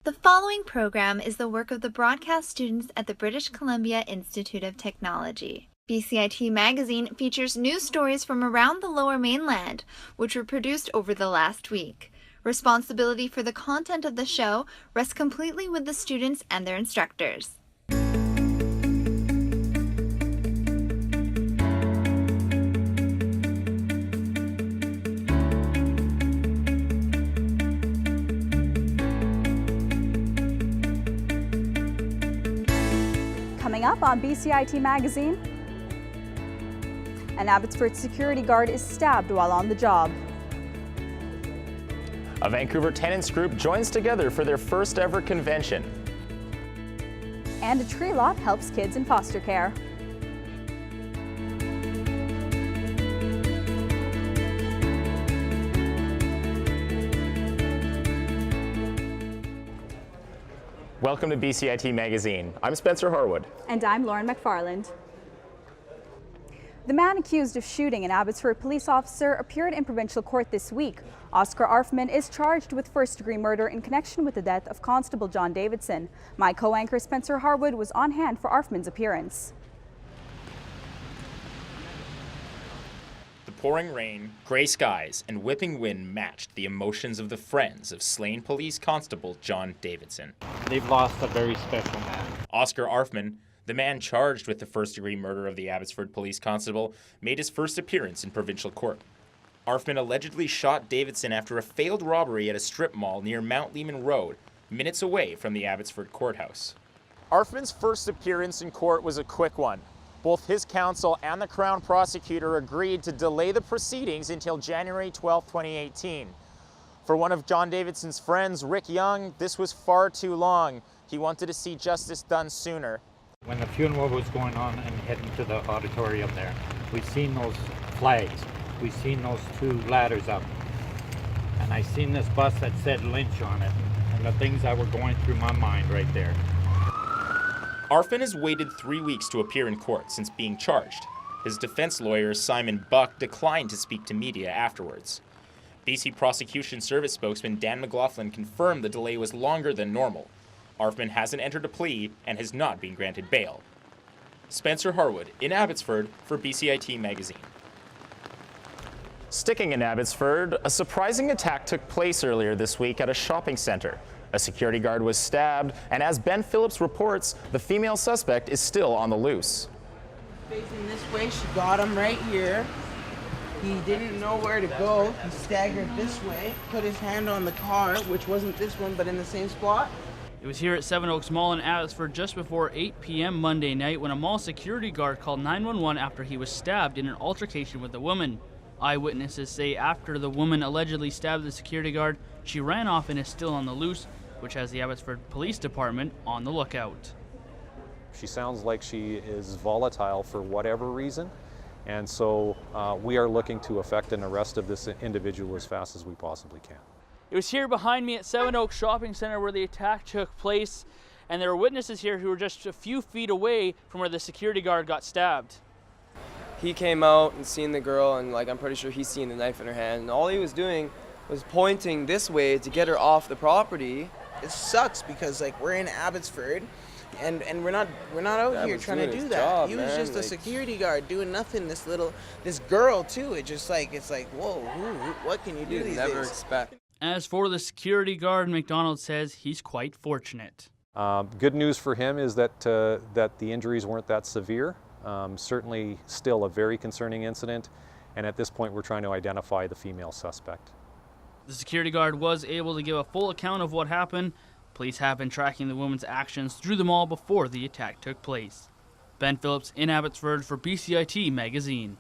The following program is the work of the broadcast students at the British Columbia Institute of Technology. BCIT Magazine features news stories from around the Lower Mainland, which were produced over the last week. Responsibility for the content of the show rests completely with the students and their instructors. Coming up on BCIT Magazine, an Abbotsford security guard is stabbed while on the job. A Vancouver tenants group joins together for their first ever convention. And a tree lot helps kids in foster care. Welcome to BCIT Magazine. I'm Spencer Harwood. And I'm Lauren McFarland. The man accused of shooting an Abbotsford police officer appeared in provincial court this week. Oscar Arfman is charged with first-degree murder in connection with the death of Constable John Davidson. My co-anchor Spencer Harwood was on hand for Arfman's appearance. The pouring rain, grey skies, and whipping wind matched the emotions of the friends of slain police constable John Davidson. They've lost a very special man. Oscar Arfman, the man charged with the first-degree murder of the Abbotsford police constable, made his first appearance in provincial court. Arfman allegedly shot Davidson after a failed robbery at a strip mall near Mount Lehman Road, minutes away from the Abbotsford courthouse. Arfman's first appearance in court was a quick one. Both his counsel and the Crown prosecutor agreed to delay the proceedings until January 12, 2018. For one of John Davidson's friends, Rick Young, this was far too long. He wanted to see justice done sooner. When the funeral was going on and heading to the auditorium there, we seen those flags. We seen those two ladders up. And I seen this bus that said Lynch on it. And the things that were going through my mind right there. Arfman has waited 3 weeks to appear in court since being charged. His defense lawyer, Simon Buck, declined to speak to media afterwards. BC Prosecution Service spokesman Dan McLaughlin confirmed the delay was longer than normal. Arfman hasn't entered a plea and has not been granted bail. Spencer Harwood in Abbotsford for BCIT Magazine. Sticking in Abbotsford, a surprising attack took place earlier this week at a shopping center. A security guard was stabbed, and as Ben Phillips reports, the female suspect is still on the loose. Facing this way, she got him right here. He didn't know where to go. He staggered this way, put his hand on the car, which wasn't this one, but in the same spot. It was here at Seven Oaks Mall in Abbotsford just before 8 p.m. Monday night when a mall security guard called 911 after he was stabbed in an altercation with a woman. Eyewitnesses say after the woman allegedly stabbed the security guard, she ran off and is still on the loose, which has the Abbotsford Police Department on the lookout. She sounds like she is volatile for whatever reason, and so we are looking to effect an arrest of this individual as fast as we possibly can. It was here behind me at Seven Oaks Shopping Center where the attack took place, and there were witnesses here who were just a few feet away from where the security guard got stabbed. He came out and seen the girl, and I'm pretty sure he's seen the knife in her hand, and all he was doing was pointing this way to get her off the property. It sucks because we're in Abbotsford, and we're not out here trying to do that. Job, he was man. just a security guard doing nothing. This girl too. It's like whoa, what can you do these never days? expect. As for the security guard, McDonald says he's quite fortunate. Good news for him is that the injuries weren't that severe. Certainly still a very concerning incident, and at this point we're trying to identify the female suspect. The security guard was able to give a full account of what happened. Police have been tracking the woman's actions through the mall before the attack took place. Ben Phillips in Abbotsford for BCIT Magazine.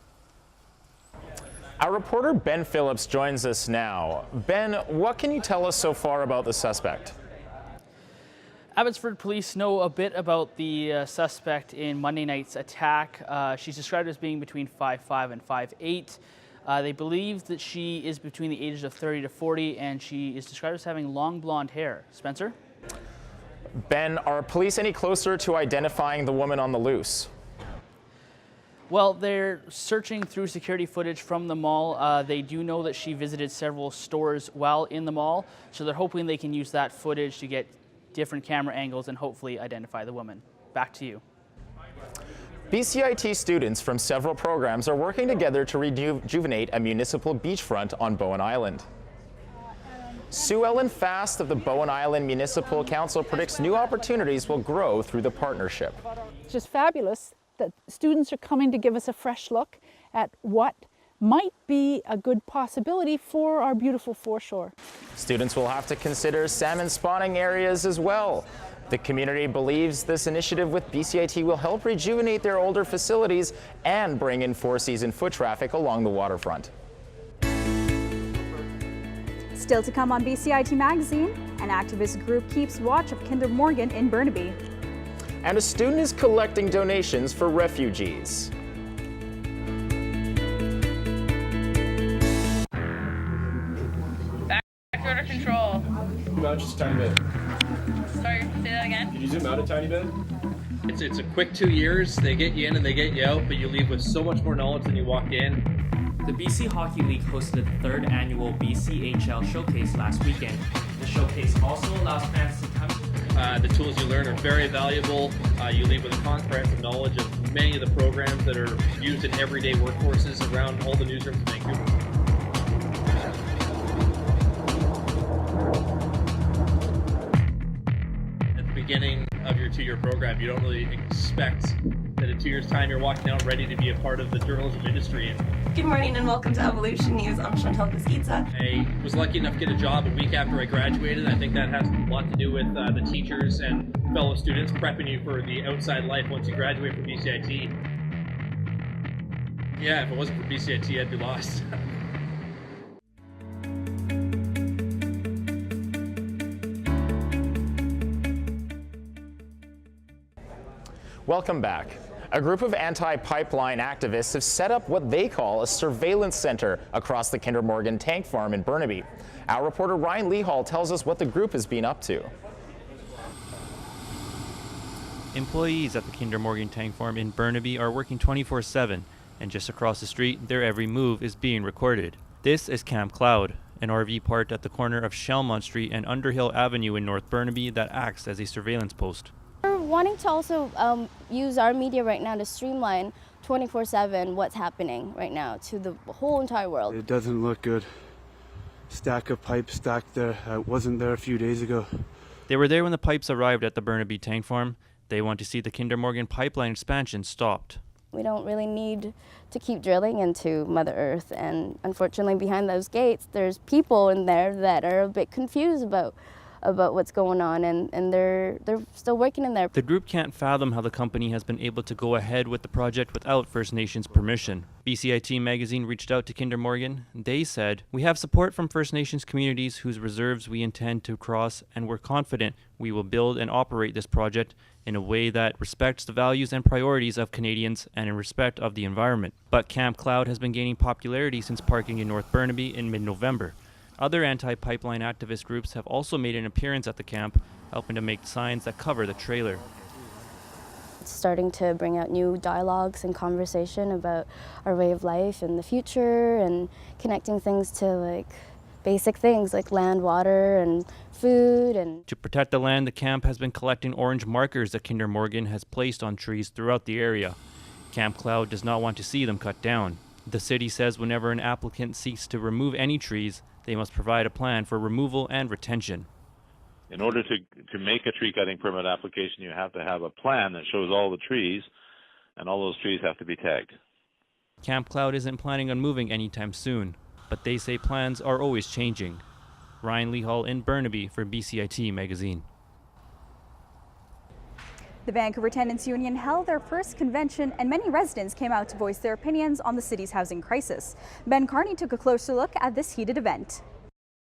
Our reporter Ben Phillips joins us now. Ben, what can you tell us so far about the suspect? Abbotsford police know a bit about the suspect in Monday night's attack. She's described as being between 5'5" and 5'8". They believe that she is between the ages of 30 to 40, and she is described as having long blonde hair. Spencer? Ben, are police any closer to identifying the woman on the loose? Well, they're searching through security footage from the mall. They do know that she visited several stores while in the mall, so they're hoping they can use that footage to get different camera angles and hopefully identify the woman. Back to you. BCIT students from several programs are working together to rejuvenate a municipal beachfront on Bowen Island. Sue Ellen Fast of the Bowen Island Municipal Council predicts new opportunities will grow through the partnership. It's just fabulous that students are coming to give us a fresh look at what might be a good possibility for our beautiful foreshore. Students will have to consider salmon spawning areas as well. The community believes this initiative with BCIT will help rejuvenate their older facilities and bring in four-season foot traffic along the waterfront. Still to come on BCIT Magazine, an activist group keeps watch of Kinder Morgan in Burnaby. And a student is collecting donations for refugees. Back order control. Zoom out just a tiny bit. Sorry, say that again? Can you zoom out a tiny bit? It's a quick 2 years. They get you in and they get you out, but you leave with so much more knowledge than you walked in. The BC Hockey League hosted the 3rd annual BCHL Showcase last weekend. The showcase also allows fans to come. The tools you learn are very valuable. You leave with a comprehensive knowledge of many of the programs that are used in everyday workforces around all the newsrooms in Vancouver. At the beginning of your 2-year program, you don't really expect that in 2 years' time you're walking out ready to be a part of the journalism industry. Good morning and welcome to Evolution News. I'm Chantal Pesquitza. I was lucky enough to get a job a week after I graduated. I think that has a lot to do with the teachers and fellow students prepping you for the outside life once you graduate from BCIT. Yeah, if it wasn't for BCIT, I'd be lost. Welcome back. A group of anti-pipeline activists have set up what they call a surveillance center across the Kinder Morgan tank farm in Burnaby. Our reporter Ryan Leehall tells us what the group has been up to. Employees at the Kinder Morgan tank farm in Burnaby are working 24/7, and just across the street, their every move is being recorded. This is Camp Cloud, an RV parked at the corner of Shelmont Street and Underhill Avenue in North Burnaby that acts as a surveillance post. We're wanting to also use our media right now to streamline 24/7 what's happening right now to the whole entire world. It doesn't look good. Stack of pipes stacked there. I wasn't there a few days ago. They were there when the pipes arrived at the Burnaby tank farm. They want to see the Kinder Morgan pipeline expansion stopped. We don't really need to keep drilling into Mother Earth, and unfortunately behind those gates there's people in there that are a bit confused about what's going on, and they're still working in there. The group can't fathom how the company has been able to go ahead with the project without First Nations permission. BCIT Magazine reached out to Kinder Morgan. They said, "We have support from First Nations communities whose reserves we intend to cross, and we're confident we will build and operate this project in a way that respects the values and priorities of Canadians and in respect of the environment." But Camp Cloud has been gaining popularity since parking in North Burnaby in mid-November. Other anti-pipeline activist groups have also made an appearance at the camp, helping to make signs that cover the trailer. It's starting to bring out new dialogues and conversation about our way of life and the future, and connecting things to basic things like land, water, and food. And to protect the land, the camp has been collecting orange markers that Kinder Morgan has placed on trees throughout the area. Camp Cloud does not want to see them cut down. The city says whenever an applicant seeks to remove any trees, they must provide a plan for removal and retention. In order to make a tree cutting permit application, you have to have a plan that shows all the trees, and all those trees have to be tagged. Camp Cloud isn't planning on moving anytime soon, but they say plans are always changing. Ryan Leehall in Burnaby for BCIT Magazine. The Vancouver Tenants Union held their first convention, and many residents came out to voice their opinions on the city's housing crisis. Ben Carney took a closer look at this heated event.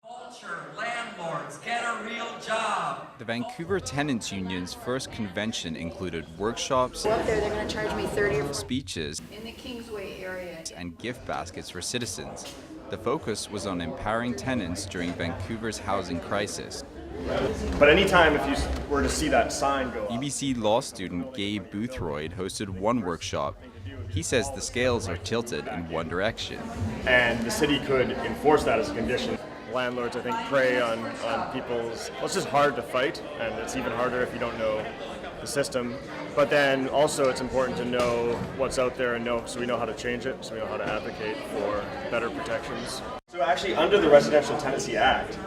Culture, landlords, get a real job. The Vancouver Tenants Union's first convention included workshops, Up there, they're going to charge me 30 or speeches, in the Kingsway area, and gift baskets for citizens. The focus was on empowering tenants during Vancouver's housing crisis. But anytime if you were to see that sign go up. UBC law student Gabe Boothroyd hosted one workshop. He says the scales are tilted in one direction. And the city could enforce that as a condition. landlords, I think, prey on people's, well, it's just hard to fight, and it's even harder if you don't know the system. But then also it's important to know what's out there and so we know how to change it, so we know how to advocate for better protections. So actually, under the Residential Tenancy Act,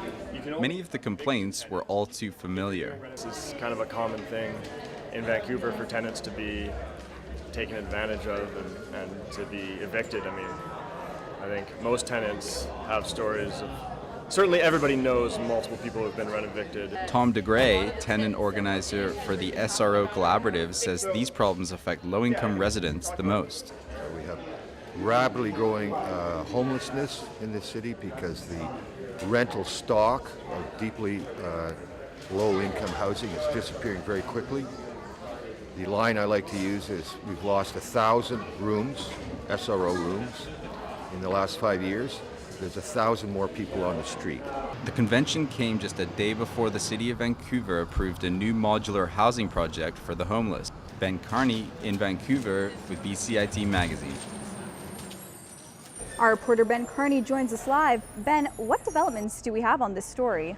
Many of the complaints were all too familiar. This is kind of a common thing in Vancouver for tenants to be taken advantage of and to be evicted. I mean, I think most tenants have stories of, certainly everybody knows multiple people who have been rent evicted. Tom DeGray, tenant organizer for the SRO Collaborative, says these problems affect low-income residents the most. We have rapidly growing homelessness in the city because the rental stock of deeply low-income housing is disappearing very quickly. The line I like to use is we've lost 1,000 rooms, SRO rooms, in the last 5 years. There's 1,000 more people on the street. The convention came just a day before the City of Vancouver approved a new modular housing project for the homeless. Ben Carney in Vancouver with BCIT Magazine. Our reporter Ben Carney joins us live. Ben, what developments do we have on this story?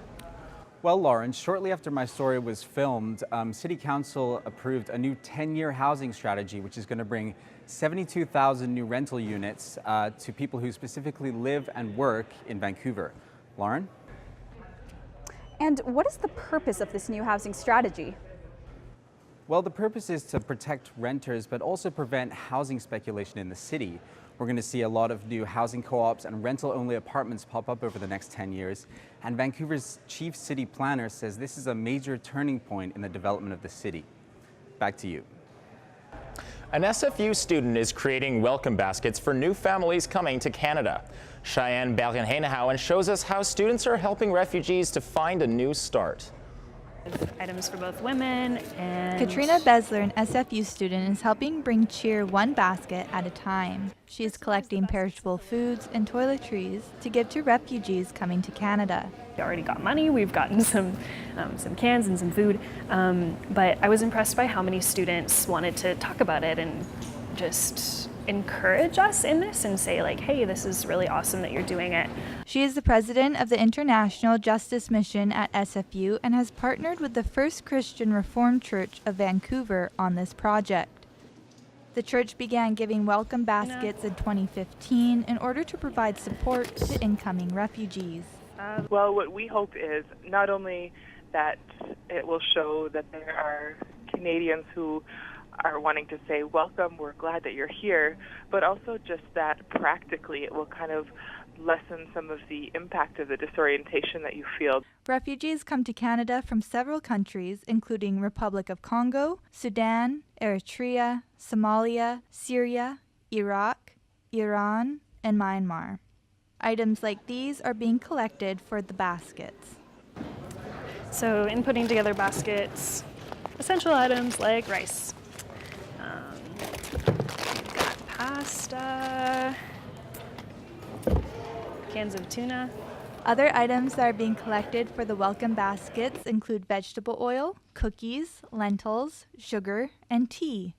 Well, Lauren, shortly after my story was filmed, City Council approved a new 10-year housing strategy, which is going to bring 72,000 new rental units to people who specifically live and work in Vancouver. Lauren? And what is the purpose of this new housing strategy? Well, the purpose is to protect renters, but also prevent housing speculation in the city. We're going to see a lot of new housing co-ops and rental-only apartments pop up over the next 10 years. And Vancouver's chief city planner says this is a major turning point in the development of the city. Back to you. An SFU student is creating welcome baskets for new families coming to Canada. Cheyenne Bergenheinehauen shows us how students are helping refugees to find a new start. Items for both women and... Katrina Besler, an SFU student, is helping bring cheer one basket at a time. She is collecting perishable foods and toiletries to give to refugees coming to Canada. We already got money, we've gotten some cans and some food, but I was impressed by how many students wanted to talk about it and just encourage us in this and say like, hey, this is really awesome that you're doing it. She is the president of the International Justice Mission at SFU and has partnered with the First Christian Reformed Church of Vancouver on this project. The church began giving welcome baskets in 2015 in order to provide support to incoming refugees. Well, what we hope is not only that it will show that there are Canadians who are wanting to say, welcome, we're glad that you're here, but also just that practically it will kind of lessen some of the impact of the disorientation that you feel. Refugees come to Canada from several countries, including Republic of Congo, Sudan, Eritrea, Somalia, Syria, Iraq, Iran, and Myanmar. Items like these are being collected for the baskets. So in putting together baskets, essential items like rice, pasta, cans of tuna. Other items that are being collected for the welcome baskets include vegetable oil, cookies, lentils, sugar, and tea.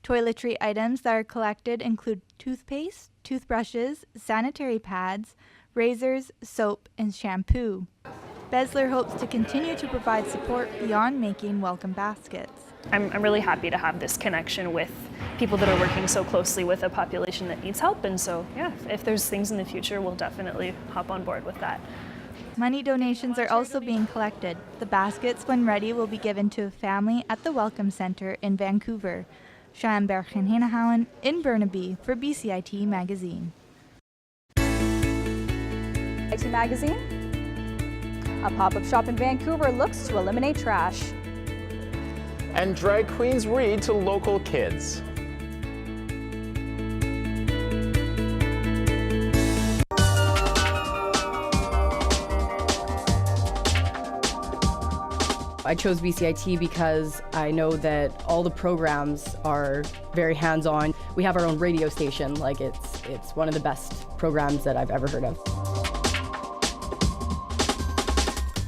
Toiletry items that are collected include toothpaste, toothbrushes, sanitary pads, razors, soap, and shampoo. Besler hopes to continue to provide support beyond making welcome baskets. I'm really happy to have this connection with people that are working so closely with a population that needs help, and so yeah, if there's things in the future, we'll definitely hop on board with that. Money donations are also being collected. The baskets, when ready, will be given to a family at the Welcome Centre in Vancouver. Cheyenne Bergenheinehauen in Burnaby for BCIT Magazine. BCIT Magazine? A pop-up shop in Vancouver looks to eliminate trash. And drag queens read to local kids. I chose BCIT because I know that all the programs are very hands-on. We have our own radio station, like it's one of the best programs that I've ever heard of.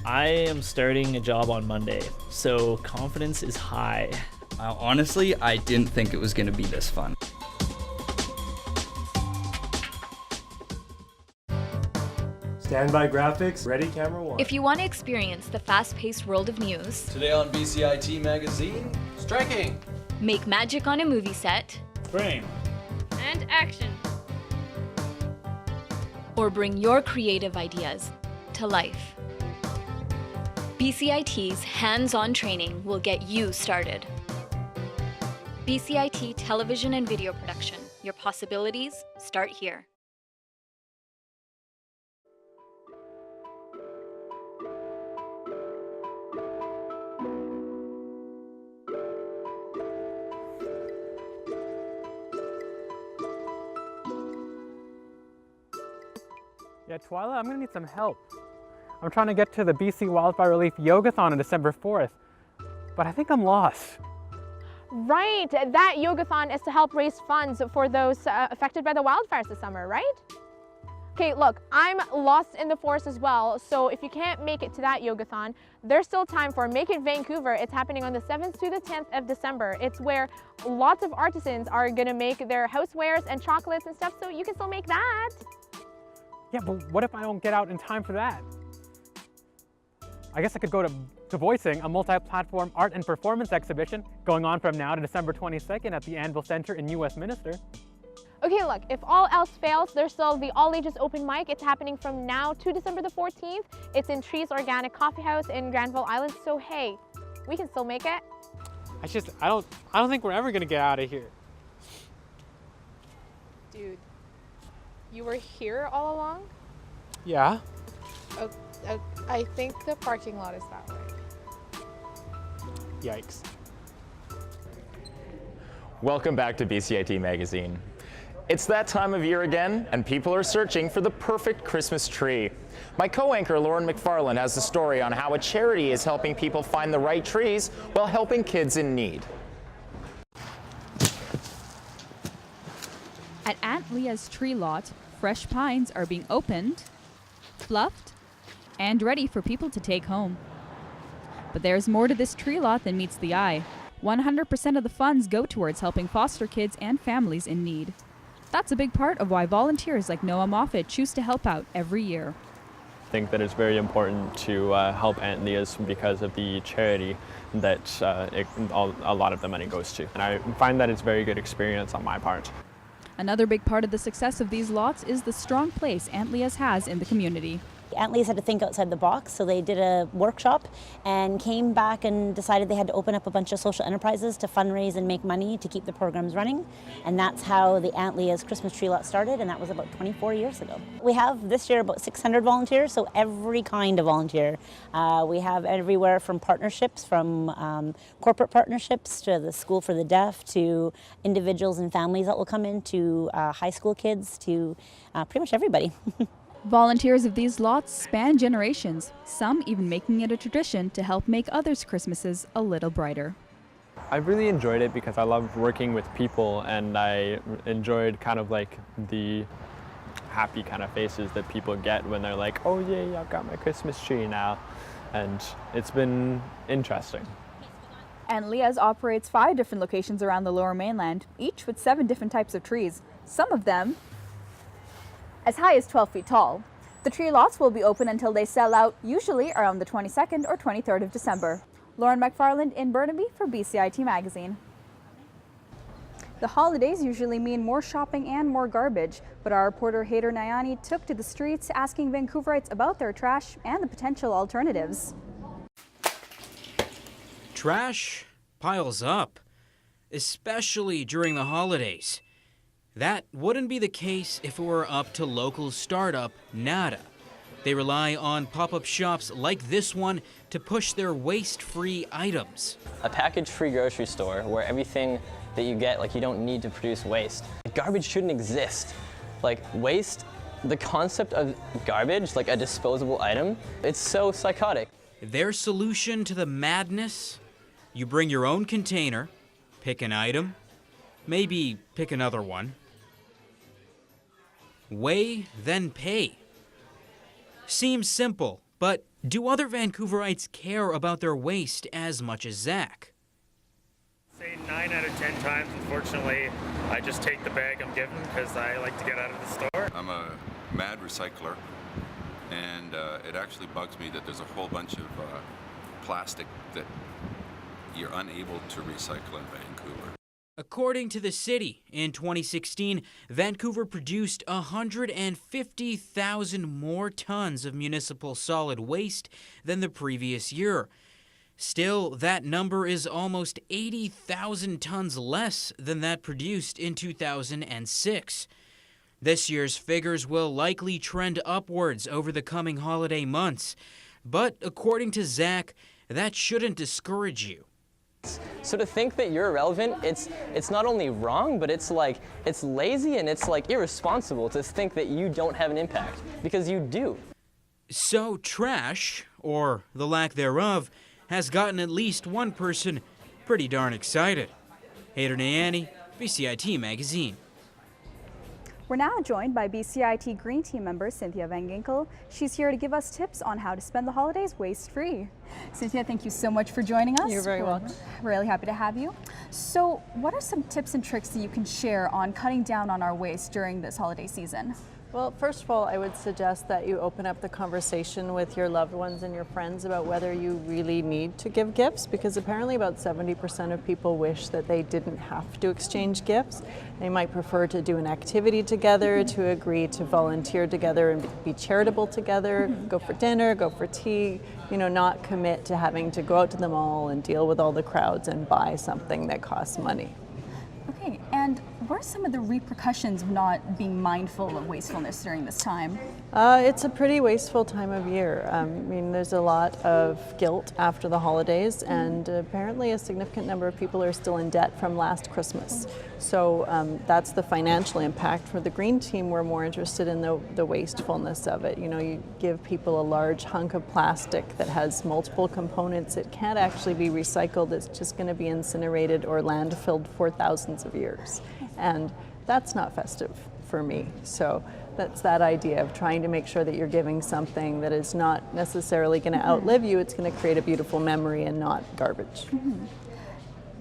I am starting a job on Monday, so confidence is high. Honestly, I didn't think it was going to be this fun. Standby graphics, ready camera one. If you want to experience the fast-paced world of news, today on BCIT Magazine, striking, make magic on a movie set, frame, and action, or bring your creative ideas to life, BCIT's hands-on training will get you started. BCIT Television and Video Production. Your possibilities start here. Yeah, Twyla, I'm gonna need some help. I'm trying to get to the BC Wildfire Relief Yogathon on December 4th, but I think I'm lost. Right, that yogathon is to help raise funds for those affected by the wildfires this summer, right? Okay, look, I'm lost in the forest as well, so if you can't make it to that yogathon, there's still time for Make It Vancouver. It's happening on the 7th to the 10th of December. It's where lots of artisans are gonna make their housewares and chocolates and stuff, so you can still make that. Yeah, but what if I don't get out in time for that? I guess I could go to Voicing, a multi-platform art and performance exhibition going on from now to December 22nd at the Anvil Center in U.S. Minster. Okay, look, if all else fails, there's still the All Ages Open Mic. It's happening from now to December the 14th. It's in Trees Organic Coffee House in Granville Island, so hey, we can still make it. I don't think we're ever gonna get out of here. Dude, you were here all along? Yeah? I think the parking lot is that way. Yikes. Welcome back to BCIT Magazine. It's that time of year again, and people are searching for the perfect Christmas tree. My co-anchor Lauren McFarland has the story on how a charity is helping people find the right trees while helping kids in need. At Aunt Leah's tree lot, fresh pines are being opened, fluffed, and ready for people to take home. But there's more to this tree lot than meets the eye. 100% of the funds go towards helping foster kids and families in need. That's a big part of why volunteers like Noah Moffat choose to help out every year. I think that it's very important to help Aunt Leah's because of the charity that a lot of the money goes to. And I find that it's a very good experience on my part. Another big part of the success of these lots is the strong place Aunt Leah's has in the community. Aunt Leah's had to think outside the box, so they did a workshop and came back and decided they had to open up a bunch of social enterprises to fundraise and make money to keep the programs running. And that's how the Aunt Leah's Christmas tree lot started, and that was about 24 years ago. We have this year about 600 volunteers, so every kind of volunteer. We have everywhere from partnerships, from corporate partnerships to the School for the Deaf, to individuals and families that will come in, to high school kids, to pretty much everybody. Volunteers of these lots span generations, some even making it a tradition to help make others' Christmases a little brighter. I really enjoyed it because I loved working with people, and I enjoyed kind of like the happy kind of faces that people get when they're like, oh yay, I've got my Christmas tree now. And it's been interesting. Aunt Leah's operates 5 different locations around the Lower Mainland, each with 7 different types of trees, some of them as high as 12 feet tall. The tree lots will be open until they sell out, usually around the 22nd or 23rd of December. Lauren McFarland in Burnaby for BCIT Magazine. The holidays usually mean more shopping and more garbage, but our reporter Haider Nayani took to the streets asking Vancouverites about their trash and the potential alternatives. Trash piles up, especially during the holidays. That wouldn't be the case if it were up to local startup Nada. They rely on pop-up shops like this one to push their waste-free items. A package-free grocery store where everything that you get, like, you don't need to produce waste. Garbage shouldn't exist. Like, waste, the concept of garbage, like a disposable item, it's so psychotic. Their solution to the madness? You bring your own container, pick an item, maybe pick another one. Weigh, then pay. Seems simple, but do other Vancouverites care about their waste as much as Zach? Say 9 out of 10 times, unfortunately, I just take the bag I'm given because I like to get out of the store. I'm a mad recycler, and it actually bugs me that there's a whole bunch of plastic that you're unable to recycle in Vancouver. According to the city, in 2016, Vancouver produced 150,000 more tons of municipal solid waste than the previous year. Still, that number is almost 80,000 tons less than that produced in 2006. This year's figures will likely trend upwards over the coming holiday months. But according to Zach, that shouldn't discourage you. So to think that you're irrelevant, it's not only wrong, but it's lazy and it's irresponsible to think that you don't have an impact, because you do. So trash, or the lack thereof, has gotten at least one person pretty darn excited. Hayder Nayani, BCIT Magazine. We're now joined by BCIT Green Team member Cynthia Van Ginkel. She's here to give us tips on how to spend the holidays waste-free. Cynthia, thank you so much for joining us. You're very welcome. Really happy to have you. So what are some tips and tricks that you can share on cutting down on our waste during this holiday season? Well, first of all, I would suggest that you open up the conversation with your loved ones and your friends about whether you really need to give gifts, because apparently about 70% of people wish that they didn't have to exchange gifts. They might prefer to do an activity together, to agree to volunteer together and be charitable together, go for dinner, go for tea, not commit to having to go out to the mall and deal with all the crowds and buy something that costs money. Okay, and what are some of the repercussions of not being mindful of wastefulness during this time? It's a pretty wasteful time of year. There's a lot of guilt after the holidays, and apparently a significant number of people are still in debt from last Christmas. So that's the financial impact. For the Green Team, we're more interested in the wastefulness of it. You give people a large hunk of plastic that has multiple components. It can't actually be recycled. It's just going to be incinerated or landfilled for thousands of years. And that's not festive for me. So that's that idea of trying to make sure that you're giving something that is not necessarily going to outlive you. It's going to create a beautiful memory and not garbage.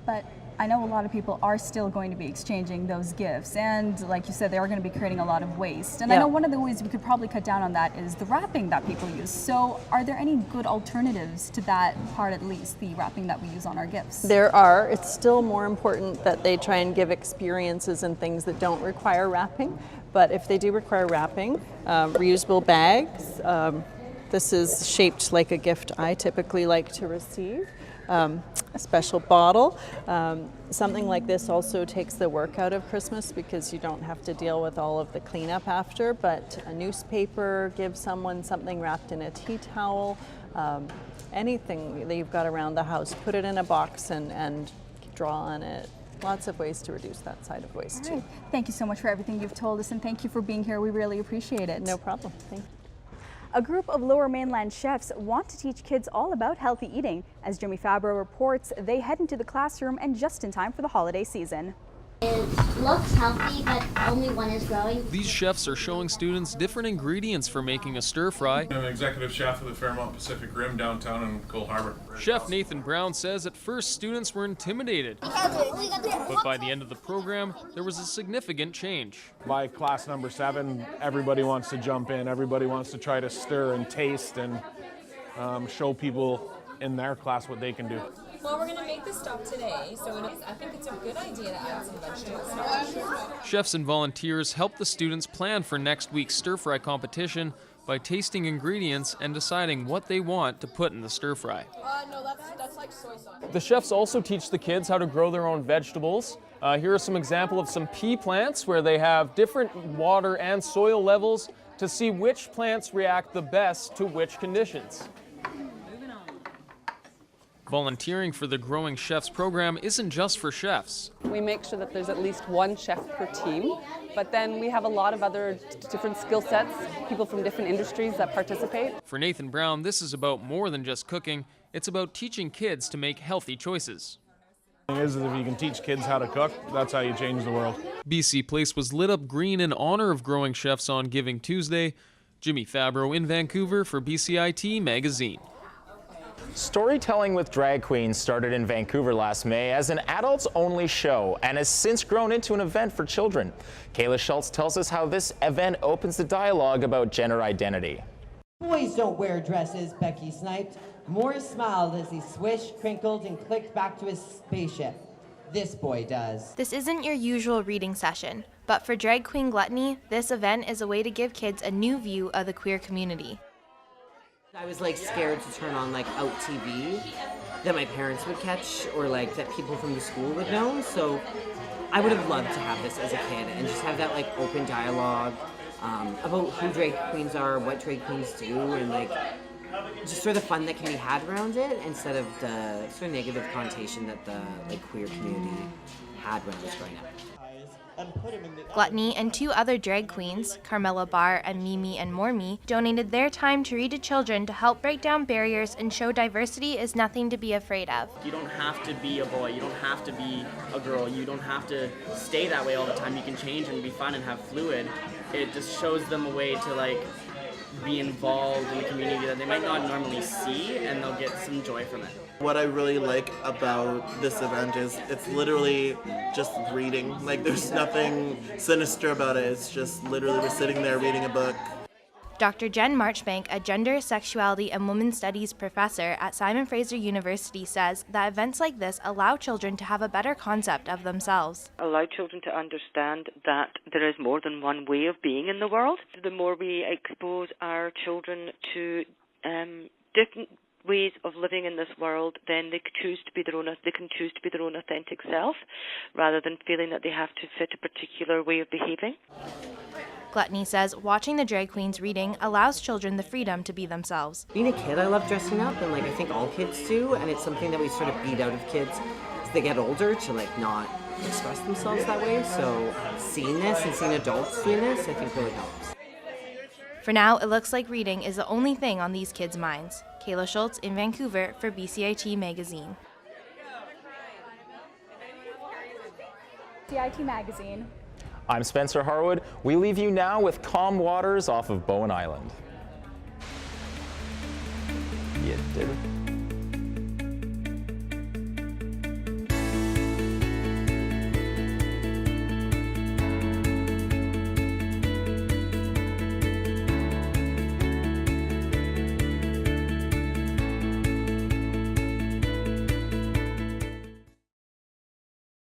But I know a lot of people are still going to be exchanging those gifts, and like you said, they are going to be creating a lot of waste. And I know one of the ways we could probably cut down on that is the wrapping that people use. So are there any good alternatives to that part, at least, the wrapping that we use on our gifts? There are. It's still more important that they try and give experiences and things that don't require wrapping. But if they do require wrapping, reusable bags. This is shaped like a gift I typically like to receive. A special bottle. Something like this also takes the work out of Christmas because you don't have to deal with all of the cleanup after, but a newspaper, give someone something wrapped in a tea towel, anything that you've got around the house, put it in a box and draw on it. Lots of ways to reduce that side of waste too. Thank you so much for everything you've told us, and thank you for being here. We really appreciate it. No problem. Thank you. A group of Lower Mainland chefs want to teach kids all about healthy eating. As Jimmy Fabro reports, they head into the classroom and just in time for the holiday season. It looks healthy, but only one is growing. These chefs are showing students different ingredients for making a stir fry. I'm an executive chef of the Fairmont Pacific Rim downtown in Cole Harbour. Chef Nathan Brown says at first students were intimidated, but by the end of the program, there was a significant change. By class number 7, everybody wants to jump in. Everybody wants to try to stir and taste and show people in their class what they can do. Well, we're going to make this stock today, so I think it's a good idea to add some vegetable stock. Chefs and volunteers help the students plan for next week's stir-fry competition by tasting ingredients and deciding what they want to put in the stir-fry. No, that's like soy sauce. The chefs also teach the kids how to grow their own vegetables. Here are some examples of some pea plants where they have different water and soil levels to see which plants react the best to which conditions. Volunteering for the Growing Chefs program isn't just for chefs. We make sure that there's at least one chef per team, but then we have a lot of other different skill sets, people from different industries that participate. For Nathan Brown, this is about more than just cooking. It's about teaching kids to make healthy choices. The thing is if you can teach kids how to cook, that's how you change the world. BC Place was lit up green in honor of Growing Chefs on Giving Tuesday. Jimmy Fabro in Vancouver for BCIT Magazine. Storytelling with Drag Queens started in Vancouver last May as an adults-only show and has since grown into an event for children. Kayla Schultz tells us how this event opens the dialogue about gender identity. Boys don't wear dresses, Becky sniped. Morris smiled as he swished, crinkled, and clicked back to his spaceship. This boy does. This isn't your usual reading session, but for Drag Queen Gluttony, this event is a way to give kids a new view of the queer community. I was like scared to turn on like Out TV that my parents would catch or like that people from the school would know. So I would have loved to have this as a kid and just have that like open dialogue about who drag queens are, what drag queens do, and like just sort of the fun that can be had around it instead of the sort of negative connotation that the like queer community had when I was growing up. Gluttony and 2 other drag queens, Carmela Barr and Mimi and Mormi, donated their time to read to children to help break down barriers and show diversity is nothing to be afraid of. You don't have to be a boy, you don't have to be a girl, you don't have to stay that way all the time. You can change and be fun and have fluid. It just shows them a way to like be involved in the community that they might not normally see, and they'll get some joy from it. What I really like about this event is it's literally just reading. Like there's nothing sinister about it. It's just literally we're sitting there reading a book. Dr. Jen Marchbank, a gender, sexuality, and women's studies professor at Simon Fraser University, says that events like this allow children to have a better concept of themselves. Allow children to understand that there is more than one way of being in the world. The more we expose our children to different ways of living in this world, then they can choose to be their own authentic self, rather than feeling that they have to fit a particular way of behaving. Gluttony says watching the drag queens reading allows children the freedom to be themselves. Being a kid, I love dressing up, and like I think all kids do, and it's something that we sort of beat out of kids as they get older to like not express themselves that way. So seeing this and seeing adults doing this, I think really helps. For now, it looks like reading is the only thing on these kids' minds. Kayla Schultz in Vancouver for BCIT Magazine. BCIT Magazine. I'm Spencer Harwood. We leave you now with calm waters off of Bowen Island. You did it.